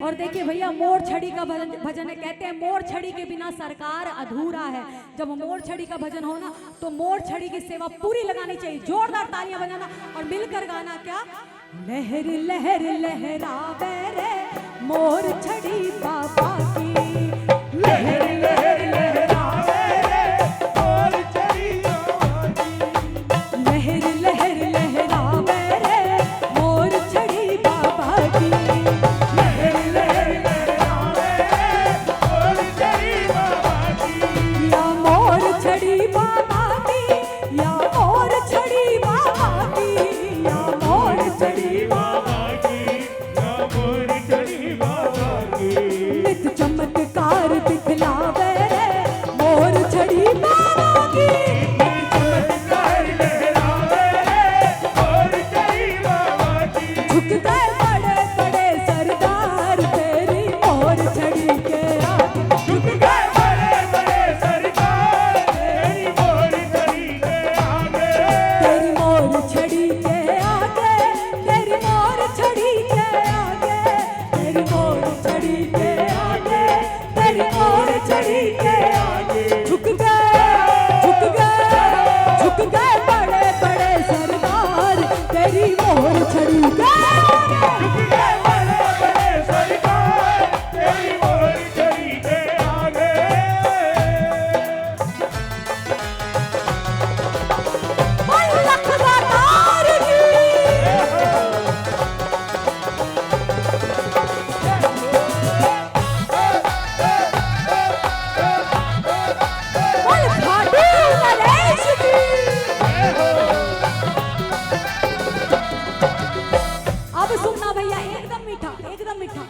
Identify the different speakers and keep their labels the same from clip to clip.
Speaker 1: और देखिए भैया, मोर छड़ी का भजन है। कहते हैं मोर छड़ी के बिना सरकार अधूरा है। जब मोर छड़ी का भजन हो ना तो मोर छड़ी की सेवा पूरी लगानी चाहिए। जोरदार तालियां बजाना और मिलकर गाना क्या, लहर लहर लहरावे रे मोर छड़ी बाबा की, लहर लहर लहरावे रे मोर छड़ी बाबा की, लहर लहर लहरावे रे मोर छड़ी बाबा की, लहर लहर लहरावे रे मोर छड़ी बाबा की, या मोर छड़ी बाबा की, या मोर छड़ी बाबा की, या मोर छड़ी बाबा की, या मोर छड़ी बाबा की, नित चमत्कार दिखलावे रे मोर छड़ी बाबा की, नित चमत्कार लहरावे रे मोर छड़ी बाबा की, झुक गए बड़े बड़े सरदार तेरी मोर छड़ी के आगे, झुक गए बड़े बड़े सरदार तेरी मोर छड़ी के आगे, तेरी मोर छड़ी के आगे, तेरी मोर छड़ी के आगे, तेरी मोर छड़ी के आगे, तेरी मोर छड़ी के आगे, झुक गए बड़े बड़े सरदार तेरी मोर छड़ी के आगे, झुक गए बड़े बड़े सरदार तेरी मोर छड़ी के आगे। लखदातार की बोल, खाटू नरेश की। अब सुनना भैया, एकदम मीठा, एकदम मीठा,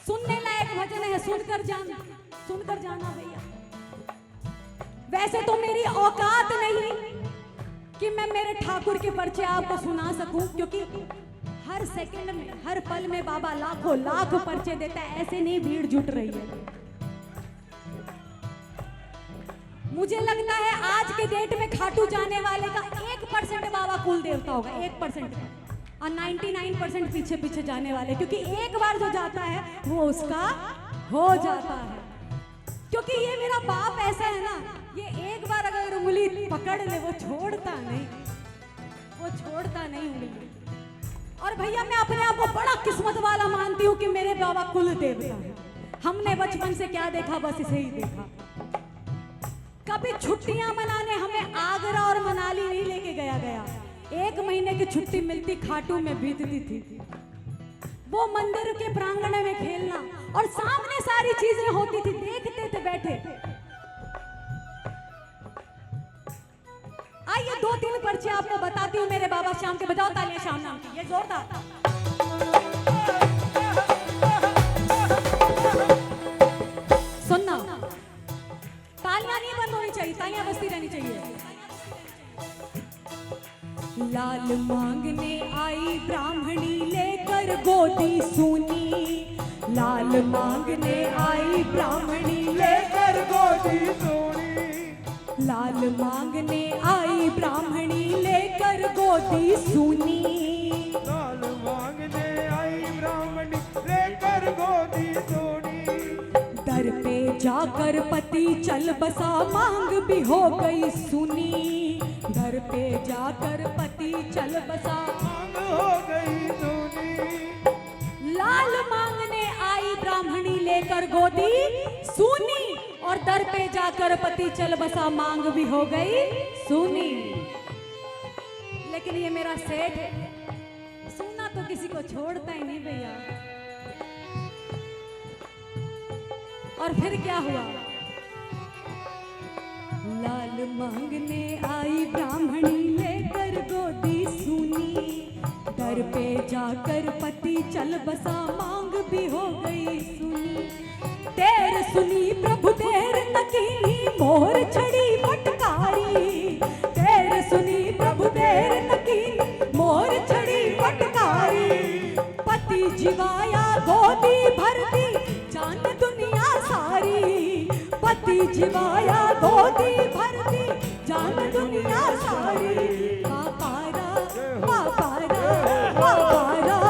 Speaker 1: सुनने लायक भजन है। सुनकर जाना भैया। वैसे तो मेरी औकात नहीं कि मैं मेरे ठाकुर के परिचय आपको सुना सकूं, क्योंकि हर सेकंड में, हर पल में बाबा लाखों लाख परिचय देता है। ऐसे नहीं भीड़ जुट रही है। मुझे लगता है आज के डेट में खाटू जाने वाले का 1% बाबा कुल देवता होगा, 1%, और 99% पीछे पीछे जाने वाले, क्योंकि एक बार जो जाता है वो उसका हो जाता है। क्योंकि ये मेरा बाप ऐसा है ना, ये एक बार अगर उंगली पकड़ ले वो छोड़ता नहीं उंगली। और भैया, मैं अपने आप को बड़ा किस्मत वाला मानती हूँ कि मेरे बाबा कुल देवता है। हमने बचपन से क्या देखा, बस इसे ही देखा। कभी छुट्टियां मनाने हमें आगरा और मनाली नहीं लेके गया। 1 महीने की छुट्टी मिलती खाटू में बीतती थी। वो मंदिर के प्रांगण में खेलना और सामने सारी चीजें होती थी, देखते थे बैठे। आइए 2-3 परिचय आपको बताती हूँ मेरे बाबा श्याम के। बजाओ तालियां श्याम नाम की, ये जोरदार। सुनना, तालियां नहीं बंद होनी चाहिए, तालियां बजती रहनी चाहिए। लाल मांगने आई ब्राह्मणी लेकर गोदी सूनी, लाल मांगने आई ब्राह्मणी लेकर गोदी सूनी, लाल मांगने आई ब्राह्मणी लेकर गोदी सूनी, लाल मांगने आई ब्राह्मणी लेकर गोदी सूनी, दर पे जाकर पति चल बसा मांग भी हो गई सुनी, दर पे जाकर पति चल बसा मांग हो गई सुनी, लाल मांगने आई ब्राह्मणी लेकर गोदी सुनी, और दर पे जाकर पति चल बसा मांग भी हो गई सुनी। लेकिन ये मेरा सेठ सुनना तो किसी को छोड़ता ही नहीं भैया। और फिर क्या हुआ, लाल मांगने आई ब्राह्मणी लेकर गोदी सुनी, दर पे जाकर पति चल बसा मांग भी हो गई सुनी, देर सुनी प्रभु देर न कीनी मोर छड़ी फटकारी, देर सुनी प्रभु देर न कीनी मोर छड़ी फटकारी, पति जीवाया गोदी भर दी जान दुनिया सारी, पति जीवाया गोदी भर दी जान दुनिया सारी, पापारा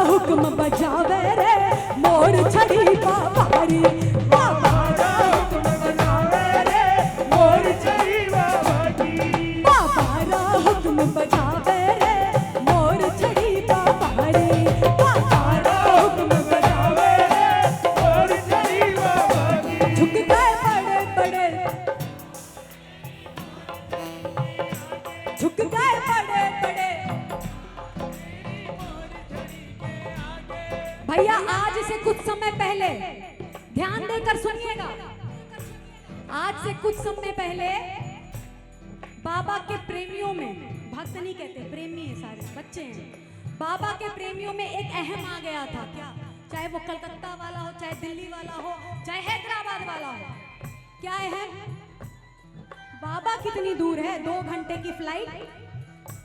Speaker 1: हुक्म बजावे रे मोर मोर छड़ी बाबारी बाबा रा हुक्म बजावे रे मोर छड़ी बाबारी बाबा रा हुक्म बजावे रे मोर छड़ी बाबारी बाबा रा हुक्म बजावे रे मोर छड़ी बाबारी झुक गए बड़े बड़े झुक गए बड़े बड़े भैया आज से कुछ समय पहले ध्यान देकर सुनिएगा, आज से कुछ समय पहले बाबा के प्रेमियों में, भक्त नहीं कहते प्रेमी है, सारे बच्चे हैं, बाबा के प्रेमियों में एक अहम आ गया था। क्या? चाहे वो कलकत्ता वाला हो, चाहे दिल्ली वाला हो, चाहे हैदराबाद वाला हो। क्या अहम? बाबा कितनी दूर है? 2 घंटे की फ्लाइट,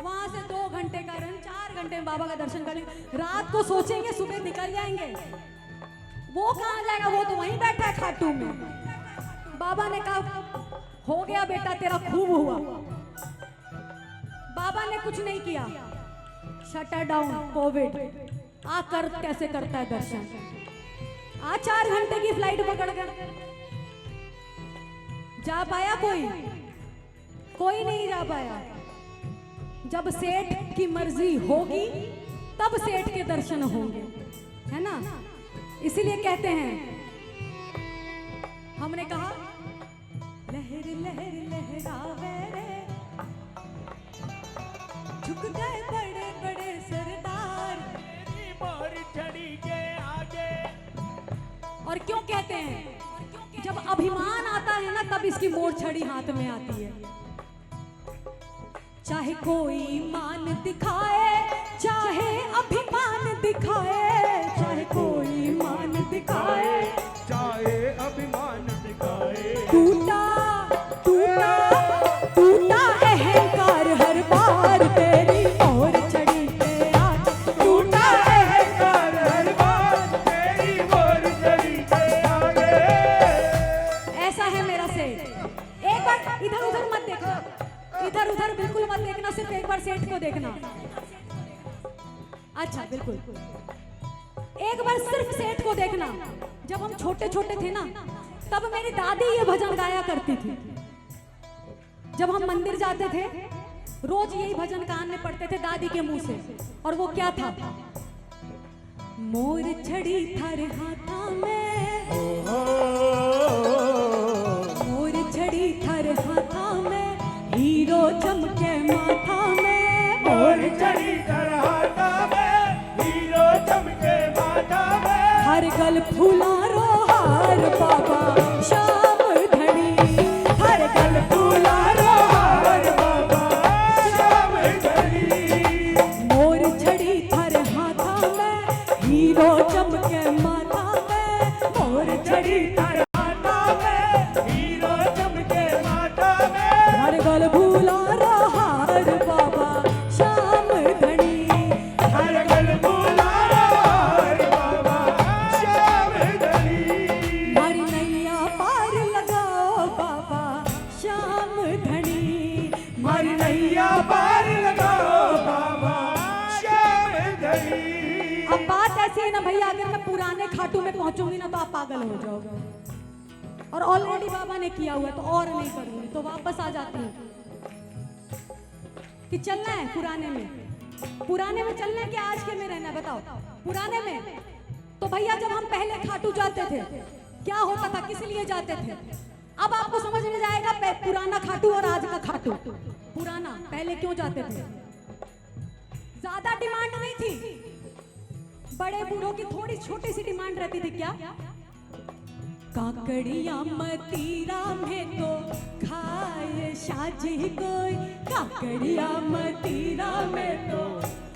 Speaker 1: वहां से 2 घंटे का रन, 4 घंटे में बाबा का दर्शन करेंगे। रात को सोचेंगे सुबह निकल जाएंगे। वो कहाँ जाएगा? वो तो वहीं बैठा है खाटू में। बाबा ने कहा हो गया बेटा तेरा खूब हुआ। बाबा ने कुछ नहीं किया, शटर डाउन कोविड। आकर कैसे करता है दर्शन? 4 घंटे की फ्लाइट पकड़ कर जा पाया कोई? कोई नहीं जा पाया। जब सेठ की मर्जी होगी तब सेठ के दर्शन होंगे, है ना? इसीलिए कहते हैं, हमने कहा लहर लहर लहरावे रे झुक गए बड़े बड़े सरदार मोर छड़ी के आगे। और क्यों कहते हैं? जब अभिमान आता है ना तब इसकी मोर छड़ी हाथ में आती है। चाहे कोई मान दिखाए, चाहे अभिमान दिखाए, चाहे कोई मान दिखाए,
Speaker 2: चाहे अभिमान दिखाए,
Speaker 1: टूटा टूटा टूटा अहंकार हर बार तेरी मोर छड़ी पे आके, टूटा
Speaker 2: अहंकार हर बार तेरी मोर छड़ी पे आगे।
Speaker 1: ऐसा है मेरा सेठ। एक बार इधर उधर मत देखना, इधर उधर बिल्कुल मत देखना, सिर्फ एक बार सेठ को देखना। अच्छा बिल्कुल, एक बार सिर्फ सेठ को देखना। जब हम छोटे छोटे थे ना तब मेरी दादी ये भजन गाया करती थी। जब हम मंदिर जाते थे रोज यही भजन कान में पढ़ते थे दादी के मुंह से। और वो क्या था? मोर छड़ी थारे हाथा में, मोर छड़ी थारे हाथा में, हीरो चमके माथा में,
Speaker 2: मोर छड़ी थारे हाथा में, हीरो चमके माथा में,
Speaker 1: हर गल फूला रो हार बाबा श्याम धनी, हर गल फूला रो हार बाबा
Speaker 2: श्याम धनी।
Speaker 1: मोर छड़ी थारे हाथा में, हीरो चमके माथा में, मोर छड़ी
Speaker 2: थारे हाथा में, हीरो चमके माथा में,
Speaker 1: हर गल फूला रो हार बाबा श्याम धनी,
Speaker 2: हर गल फूला रो हार बाबा श्याम धनी।
Speaker 1: हमारी नैया पार लगाओ बाबा श्याम धनी,
Speaker 2: हमारी नैया पार लगाओ बाबा श्याम धनी।
Speaker 1: अब बात ऐसी है ना भैया, अगर मैं पुराने खाटू में पहुंचूंगी ना तो आप पागल हो जाओगे। और ऑलरेडी बाबा ने किया हुआ है तो और नहीं करूंगी, तो वापस आ जाती हूँ। कि चलना है पुराने में, पुराने में चलना है कि आज के में रहना है? बताओ। पुराने में तो भैया जब हम पहले खाटू जाते थे क्या होता था, किस लिए जाते थे? अब आपको समझ में जाएगा पुराना खाटू और आज का खाटू। पुराना पहले क्यों जाते थे? ज्यादा डिमांड नहीं थी, बड़े बूढ़ों की थोड़ी छोटी सी डिमांड रहती थी। क्या? काकड़िया मतीरा में तो खाए शाजी कोई, काकड़िया मतीरा में तो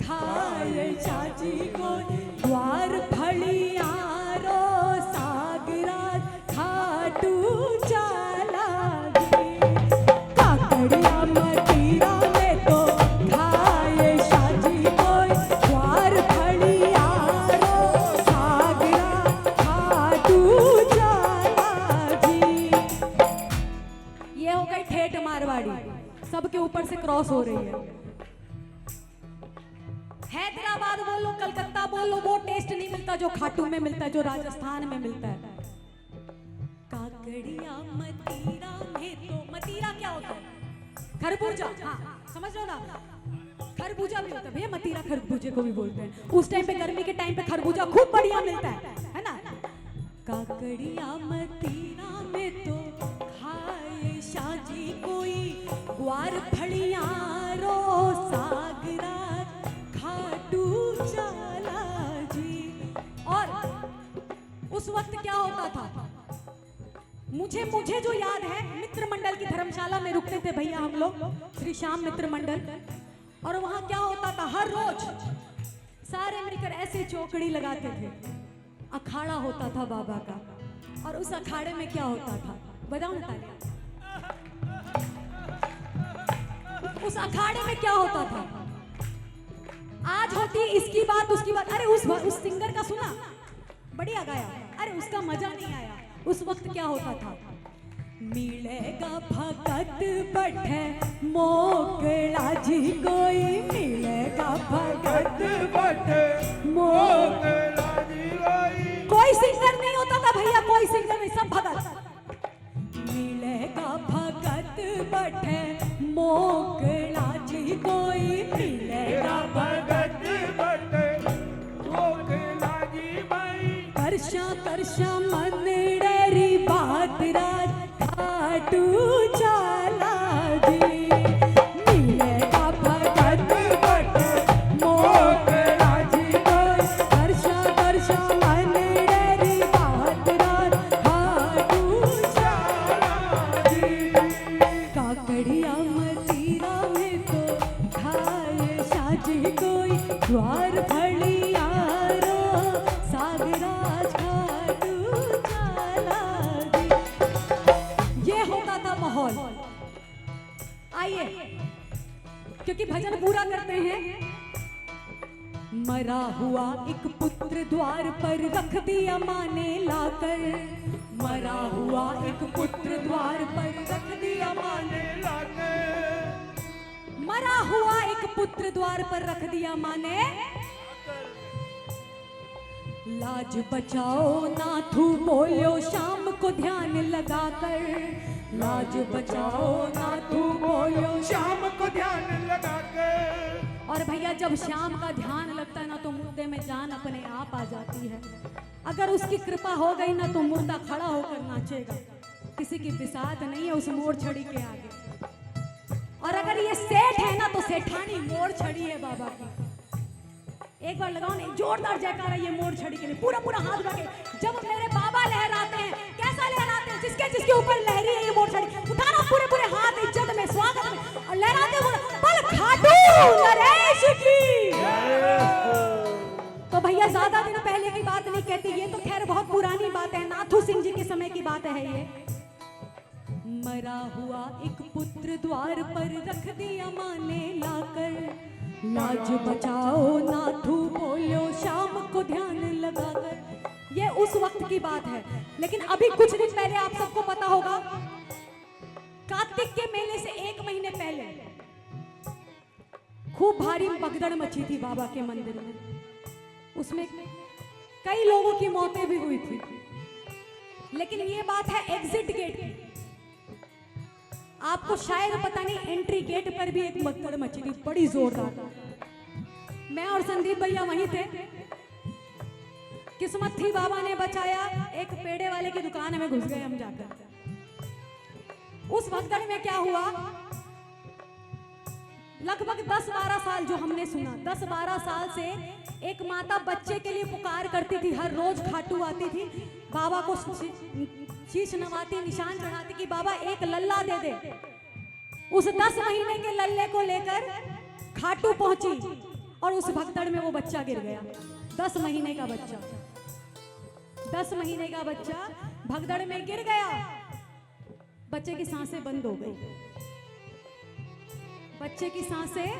Speaker 1: खाए शाजी कोई, द्वार फड़ियारो सागरा खाटू चाला गी, काकड़िया मतीरा में तो खाए शाजी कोई, द्वार फड़ियारो सागरा खाटू चाला जी। ये हो गई ठेठ मारवाड़ी, सबके ऊपर से क्रॉस हो रही है। हैदराबाद बोलो, कलकत्ता बोल लो वो टेस्ट नहीं मिलता जो खाटू में मिलता है, जो राजस्थान में मिलता है। काकड़िया मतीरा में तो मतीरा क्या होता है? खरबूजा। हाँ समझ लो ना, खरबूजा भी होता है भैया, मतीरा खरबूजे को भी बोलते हैं। उस टाइम पे गर्मी के टाइम पे खरबूजा खूब बढ़िया मिलता है ना। काकड़िया मतीरा में तो खाए शाजी कोई, ग्वार फड़िया रो सागरा खाटू चाला जी। और उस वक्त क्या होता था, मुझे जो याद है, मित्र मंडल की धर्मशाला में रुकते थे भैया हम लोग, श्री श्याम मित्र मंडल। और वहां क्या होता था, हर रोज सारे मिलकर ऐसे चौकड़ी लगाते थे, अखाड़ा होता था बाबा का। और उस अखाड़े में क्या होता था बताओ ना तालियां। उस अखाड़े में क्या होता था, आज होती इसकी बात उसकी बात। अरे उस सिंगर का सुना, बढ़िया गाया, अरे उसका मजा नहीं आया। उस वक्त क्या होता था, मिलेगा भगत बैठे मोकड़ा जी कोई, मिलेगा भगत
Speaker 2: बैठे मोकड़ा जी कोई।
Speaker 1: कोई सिंगर नहीं होता था भैया, कोई सिंगर नहीं, सब भगत। मिलेगा भगत बैठे मोकड़ा जी कोई, मिलेगा
Speaker 2: भगत बैठे मोकड़ा जी भाई।
Speaker 1: करशा मनडेरी बात राज खाटू चाला जी, मिलेगा भगत बैठे मोकड़ा जी कोई, करशा मनडेरी बात राज खाटू चाला जी। काकड़िया मतीरा में तो खाए शाजी कोई, द्वार फड़िया रो सागराज खाटू चाला जी। ये होता था माहौल। आइए, क्योंकि भजन पूरा करते हैं। मरा हुआ एक पुत्र द्वार पर रख दिया माँ ने लाकर, मरा हुआ एक पुत्र द्वार पर रख दिया माँ ने, मरा हुआ एक पुत्र द्वार पर रख दिया माँ ने। लाज बचाओ नाथू बोलो शाम को ध्यान लगाकर, लाज बचाओ नाथू बोलो
Speaker 2: शाम को ध्यान लगा के।
Speaker 1: और भैया जब शाम का ध्यान लगता है ना तो मुर्दे में जान अपने आप आ जाती है। अगर उसकी कृपा हो गई ना तो मुर्दा खड़ा होकर नाचेगा। किसी की बिसात नहीं है उस मोर छड़ी के आगे। और अगर ये सेठ है ना तो सेठानी मोर छड़ी है बाबा की। एक बार लगाओ ना जोरदार जयकारा ये मोर छड़ी के लिए, पूरा पूरा हाथ उठा के। जब मेरे बाबा लहराते हैं, कैसा लहराते हैं, जिसके ऊपर लहरी है ये मोर छड़ी, उठाना पूरे पूरे हाथ इज्जत में स्वागत में और लहराते हुए पल खाटू नरेश की। तो भैया ज्यादा दिन पहले की बात नहीं कहती, ये तो खैर बहुत पुरानी बात है, नाथू सिंह जी के समय की बात है ये। मरा हुआ एक पुत्र द्वार पर रख दिया माँ ने लाकर, लाज बचाओ नाथू बोलो शाम को ध्यान लगाकर। ये उस वक्त की बात है। लेकिन अभी कुछ दिन पहले आप सबको पता होगा, कार्तिक के मेले से 1 महीने पहले खूब भारी भगदड़ मची थी बाबा के मंदिर में। उसमें कई लोगों की मौतें भी हुई थी। लेकिन ये बात है एग्जिट गेट की। आपको शायद पता नहीं, एंट्री गेट पर भी एक भगदड़ मची थी बड़ी जोरदार। मैं और संदीप भैया वहीं थे। किस्मत थी बाबा ने बचाया, एक पेड़े वाले की दुकान में घुस गए हम जाकर। उस भगदड़ में क्या हुआ, लगभग 10-12 साल जो हमने सुना, 10-12 साल से एक माता बच्चे के लिए पुकार करती थी। हर रोज खाटू आती थी, बाबा को शीश नवाती, निशान चढ़ाती कि बाबा एक लल्ला दे दे। उस 10 महीने के लल्ले को लेकर खाटू पहुंची और उस भगदड़ में वो बच्चा गिर गया। 10 महीने का बच्चा, 10 महीने का बच्चा भगदड़ में गिर गया। बच्चे की सांसें बंद हो गई, बच्चे की सांसें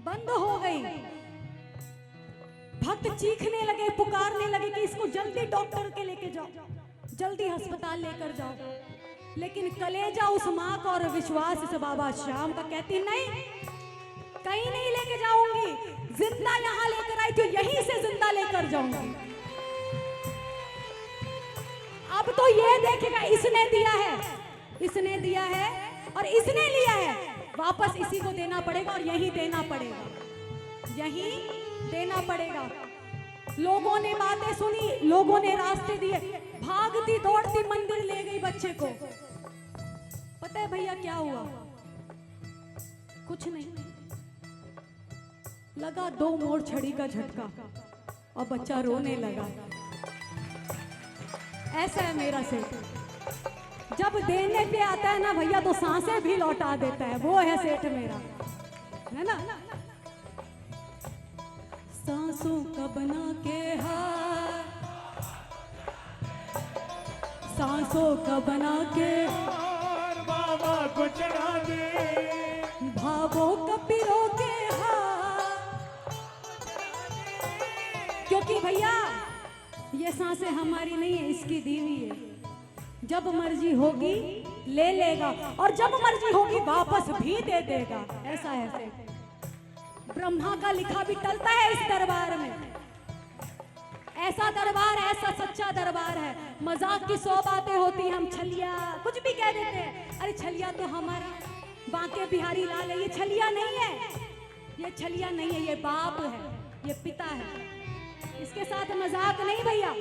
Speaker 1: बंद हो गई। भक्त चीखने लगे, पुकारने लगे कि इसको जल्दी डॉक्टर के लेके जाओ, जल्दी अस्पताल लेकर जाओ। लेकिन कलेजा उस माँ का और विश्वास इस बाबा श्याम का कहती नहीं, कहीं नहीं लेके जाऊंगी, जिंदा यहाँ लेकर आई थी, यहीं से जिंदा लेकर जाऊंगी। अब तो ये देखेगा, इसने दिया है, इसने दिया है और इसने लिया है, वापस इसी को देना पड़ेगा और यहीं देना पड़ेगा, यहीं देना पड़ेगा। लोगों ने बातें सुनी, लोगों ने रास्ते दिए, भागती दौड़ती मंदिर ले गई बच्चे को। पता है भैया क्या हुआ? कुछ नहीं, लगा 2 मोड़ छड़ी का झटका और बच्चा रोने लगा। ऐसा है मेरा सेठ, जब देने पे आता है ना भैया तो सांसें भी लौटा देता है, वो है सेठ मेरा, है ना। सांसों का बना के हार, सांसों का बना के
Speaker 2: बाबा कुछ ना दे,
Speaker 1: भावों का पिरो के हार। क्योंकि भैया ये सांसें हमारी नहीं है, इसकी दी हुई है। जब मर्जी होगी ले लेगा और जब मर्जी होगी वापस भी दे देगा, ऐसा है सेठ। ब्रह्मा का लिखा भी टलता है इस दरबार में। ऐसा दरबार, ऐसा सच्चा दरबार है। मजाक की 100 बातें होती, हम छलिया कुछ भी कह देते हैं। अरे छलिया तो हमारा बांके बिहारी लाल है, ये छलिया नहीं है, ये छलिया नहीं है, ये बाप है, ये पिता है। इसके साथ मजाक नहीं भैया।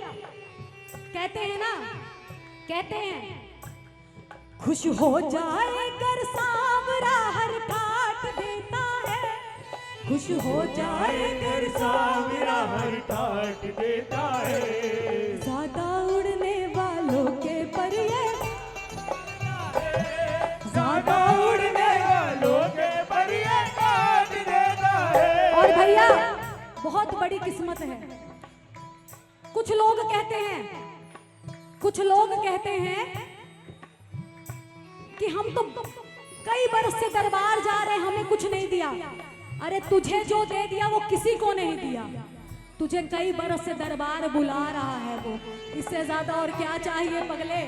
Speaker 1: कहते हैं ना, कहते हैं खुश हो जाए कर सांवरा हर काट देता है, खुश हो जाए कर
Speaker 2: सांवरा हर काट देता है।
Speaker 1: ज्यादा उड़ने वालों के पर ये,
Speaker 2: ज्यादा उड़ने वालों के पर ये काट देता है।
Speaker 1: और भैया बहुत बड़ी किस्मत है। कुछ लोग कहते हैं, कुछ लोग कहते हैं कि हम तो कई बरस से दरबार जा रहे हैं, हमें कुछ नहीं दिया। अरे तुझे जो दे दिया वो किसी को नहीं दिया। तुझे कई बरस से दरबार बुला रहा है वो, इससे ज्यादा और क्या चाहिए पगले।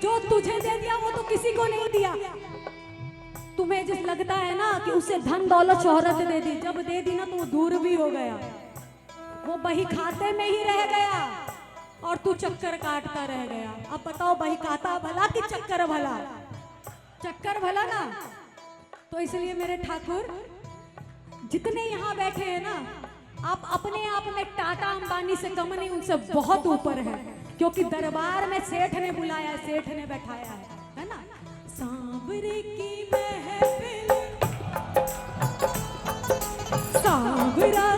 Speaker 1: जो तुझे दे दिया वो तो किसी को नहीं दिया। तुम्हें जिस लगता है ना कि उसे धन दौलत शोहरत दे दी, जब दे दी ना तो वो दूर भी हो गया, वो बही खाते में ही रह गया और तू चक्कर काटता रह गया। अब बताओ बही खाता भला कि चक्कर भला? चक्कर भला ना। तो इसलिए मेरे ठाकुर जितने यहाँ बैठे हैं ना, आप अपने आप में टाटा अंबानी से कम नहीं, उनसे बहुत ऊपर है। क्योंकि दरबार में सेठ ने बुलाया, सेठ ने बैठाया है ना। सांवरे की महफिल, सांवरा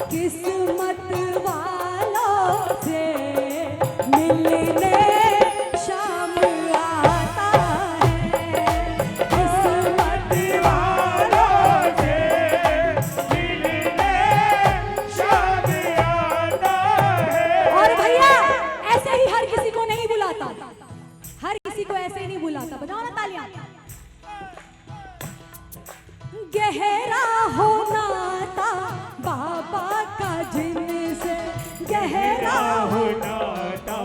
Speaker 1: किस्मत वालों से मिलने शाम आता है, किस्मत
Speaker 2: वालों से मिलने शाम आता है।
Speaker 1: और भैया ऐसे ही हर किसी को नहीं बुलाता, हर किसी को ऐसे ही नहीं बुलाता। बजाओ ना तालियां। गहरा होना था बाबा का जिनसे, गहरा
Speaker 2: होना था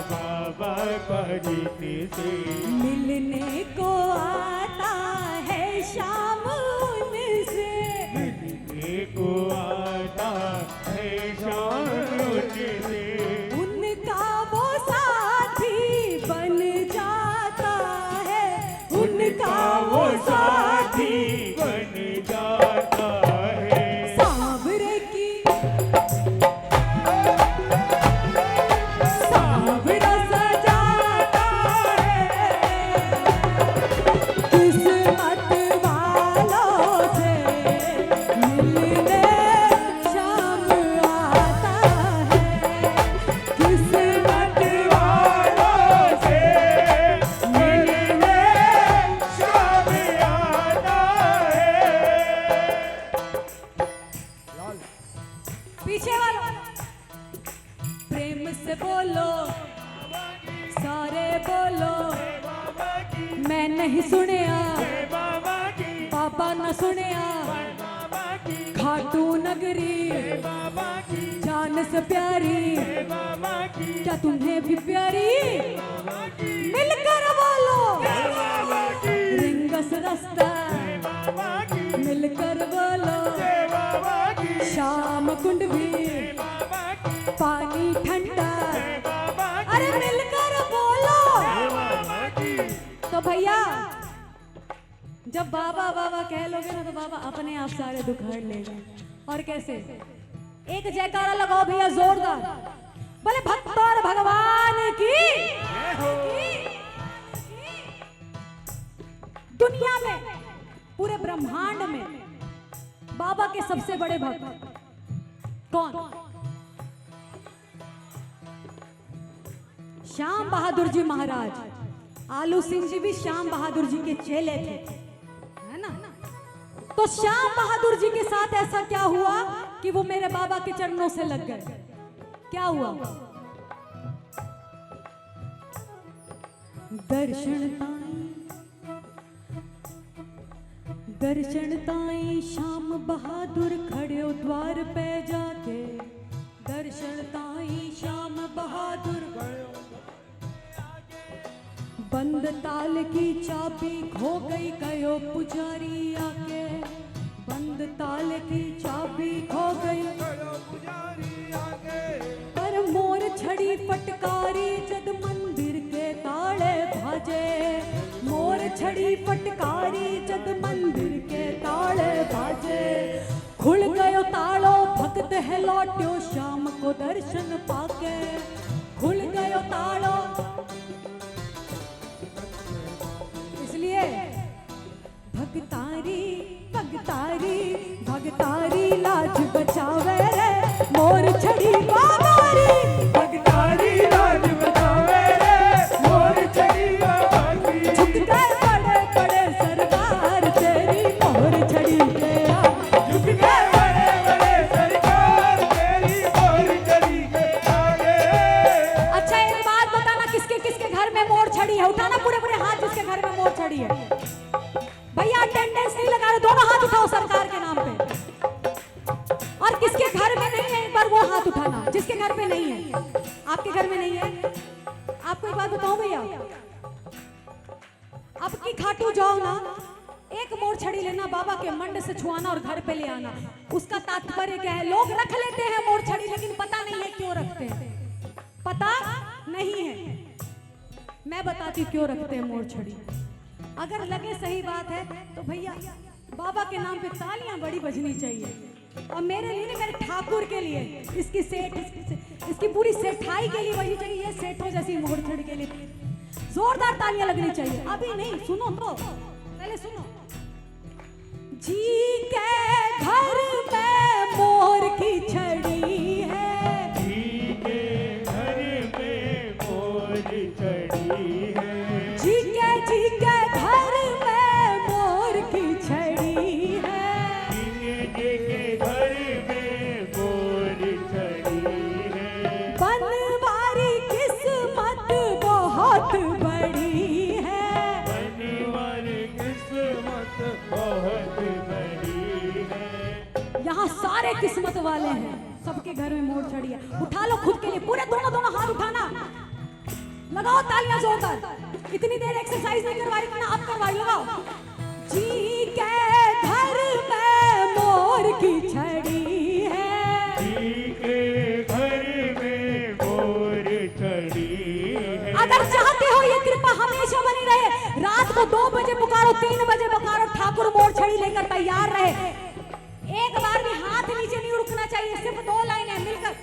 Speaker 2: बाबा का जिनसे,
Speaker 1: मिलने को आता है शाम उनसे,
Speaker 2: मिलने को आता है शाम उनसे।
Speaker 1: उनका वो साथी बन जाता है, उनका वो साथी
Speaker 2: बन जाता है।
Speaker 1: सांवरे की सांवरा सजाता है, किस्मत वालों से मिलने शाम आता है, किस्मत
Speaker 2: वालों से मिलने शाम आता है।
Speaker 1: पीछे वालों प्रेम से बोलो, सारे बोलो,
Speaker 2: बाबा की,
Speaker 1: मैं नहीं सुनिया,
Speaker 2: बाबा की,
Speaker 1: पापा न सुनिया,
Speaker 2: बाबा की,
Speaker 1: खाटू नगरी
Speaker 2: बाबा की,
Speaker 1: जान से प्यारी,
Speaker 2: बाबा की,
Speaker 1: क्या तुम्हें भी प्यारी?
Speaker 2: बाबा की,
Speaker 1: मिलकर बोलो
Speaker 2: बाबा
Speaker 1: श्याम कुंड भी
Speaker 2: बाबा की
Speaker 1: पानी ठंडा।
Speaker 2: बाबा
Speaker 1: अरे मिलकर बोलो।
Speaker 2: बाबा की
Speaker 1: तो भैया जब बाबा बाबा कह लोगे ना तो बाबा अपने आप सारे दुख हर लेगा। और कैसे? एक जयकारा लगाओ भैया जोरदार, बोले भक्त और भगवान की। दुनिया में पूरे ब्रह्मांड में बाबा के सबसे बड़े भक्त कौन? श्याम बहादुर जी महाराज। आलू सिंह जी भी श्याम बहादुर जी के चेले थे, है ना? तो श्याम बहादुर जी के साथ ऐसा क्या हुआ कि वो मेरे बाबा के चरणों से लग गए? क्या हुआ? दर्शन ताई श्याम बहादुर खड़े द्वार पे जाके। दर्शन ताई श्याम बहादुर बंद ताल की चाबी खो गई कयो पुजारी आके। बंद ताल की चाबी खो गई
Speaker 2: पुजारी आगे
Speaker 1: पर मोर छड़ी फटकारी जद मंदिर के ताले भाजे। मोर छड़ी फटकारी जद मंदिर के ताले भाजे। खुल गयो तालो भक्त है लौट्यो श्याम को दर्शन पाके। खुल गयो तालो इसलिए भगतारी भगतारी भगतारी लाज बचावे रे मोर छड़ी बाबारी।
Speaker 2: भगतारी लाज बचावे रे मोर छड़ी बाबारी।
Speaker 1: झुक गए बड़े बड़े सरदार तेरी मोर छड़ी के आगे।
Speaker 2: झुक गए बड़े बड़े सरकार तेरी मोर छड़ी के आगे।
Speaker 1: अच्छा एक बात बताना, किसके किसके घर में मोर छड़ी है? उठाना पूरे पूरे हाथ जिसके घर में मोर छड़ी है। भैया अटेंडेंस नहीं लगा रहे, दोनों हाथ उठाओ सरकार के नाम पे। और किसके घर में नहीं है एक बार वो हाथ उठाना जिसके घर पे नहीं है। आपके घर में नहीं है? आपको एक बात बताऊं भैया, अब की खाटू जाओ ना, एक मोर छड़ी लेना, बाबा के मंड से छुआना और घर पे ले आना। उसका तात्पर्य क्या है? लोग रख लेते हैं मोर छड़ी लेकिन पता नहीं है क्यों रखते हैं। पता नहीं है। मैं बताती क्यों रखते हैं मोर छड़ी। अगर लगे सही बात है तो भैया बाबा के नाम पे तालियां बड़ी बजनी चाहिए। और मेरे लिए नहीं, मेरे ठाकुर के लिए, इसकी सेठ इसकी पूरी सेठाई के लिए बजनी चाहिए। ये सेठों जैसी मोर छड़ी के लिए जोरदार तालियां लगनी चाहिए। अभी नहीं, सुनो तो पहले सुनो। जी के घर में मोर की छड़ी है।
Speaker 2: जी के घर में मोर छड़ी है।
Speaker 1: जी के घर में मोर की छड़ी है।
Speaker 2: जी के घर में मोर छड़ी है।
Speaker 1: बनवारी किस्मत बहुत बड़ी है।
Speaker 2: बनवारी किस्मत बहुत बड़ी है।
Speaker 1: यहाँ सारे किस्मत वाले हैं, सबके घर में मोर छड़ी है। उठा लो खुद के लिए, पूरे दोनों दोनों हाथ उठाना, लगाओ तालियां जोरदार। इतनी देर एक्सरसाइज नहीं करवाई ना, आप करवाई, लगाओ। जी के घर में मोर की छड़ी है।
Speaker 2: जी के घर में मोर छड़ी है।
Speaker 1: अगर चाहते हो ये कृपा हमेशा बनी रहे, रात को 2 बजे पुकारो, 3 बजे पुकारो, ठाकुर मोर छड़ी लेकर तैयार रहे। एक बार भी हाथ नीचे नहीं उठना चाहिए, सिर्फ 2 लाइनें मिलकर।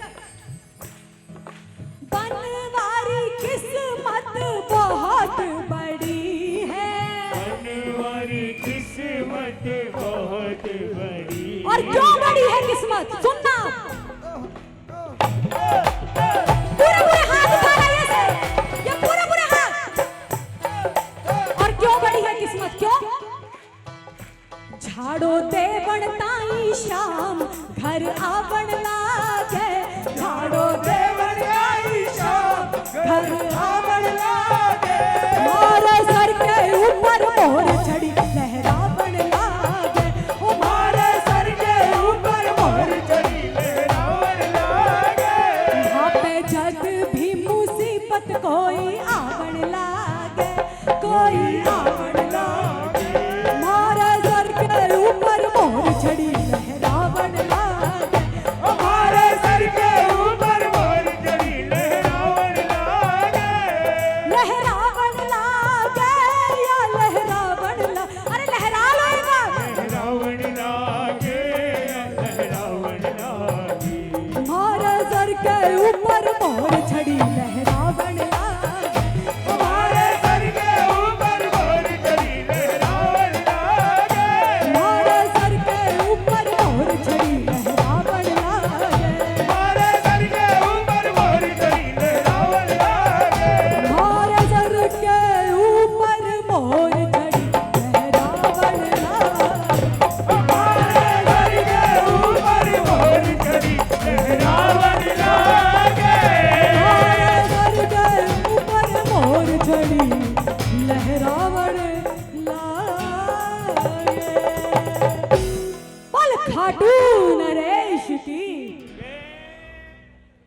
Speaker 1: बनवारी किस्मत बहुत बड़ी है।
Speaker 2: बनवारी किस्मत बहुत बड़ी।
Speaker 1: और क्यों बड़ी है किस्मत? सुनना, पूरे पूरे हाथ उठाना, ये पूरे पूरे हाथ। और क्यों बड़ी है किस्मत? क्यों? झाड़ो देवण ताई श्याम घर आवण लागे। झाड़ो देवण ताई श्याम घर आवण लागे। मारे सर के ऊपर मोर छड़ी लहरावण लागे। ओ मारे सर के ऊपर मोर छड़ी
Speaker 2: लहरावण लागे।
Speaker 1: यहाँ पे जग भी मुसीबत कोई आवण लागे। कोई आवण लागे। मारे सर के ऊपर मोर छड़ी लहरावण लागे। के ऊपर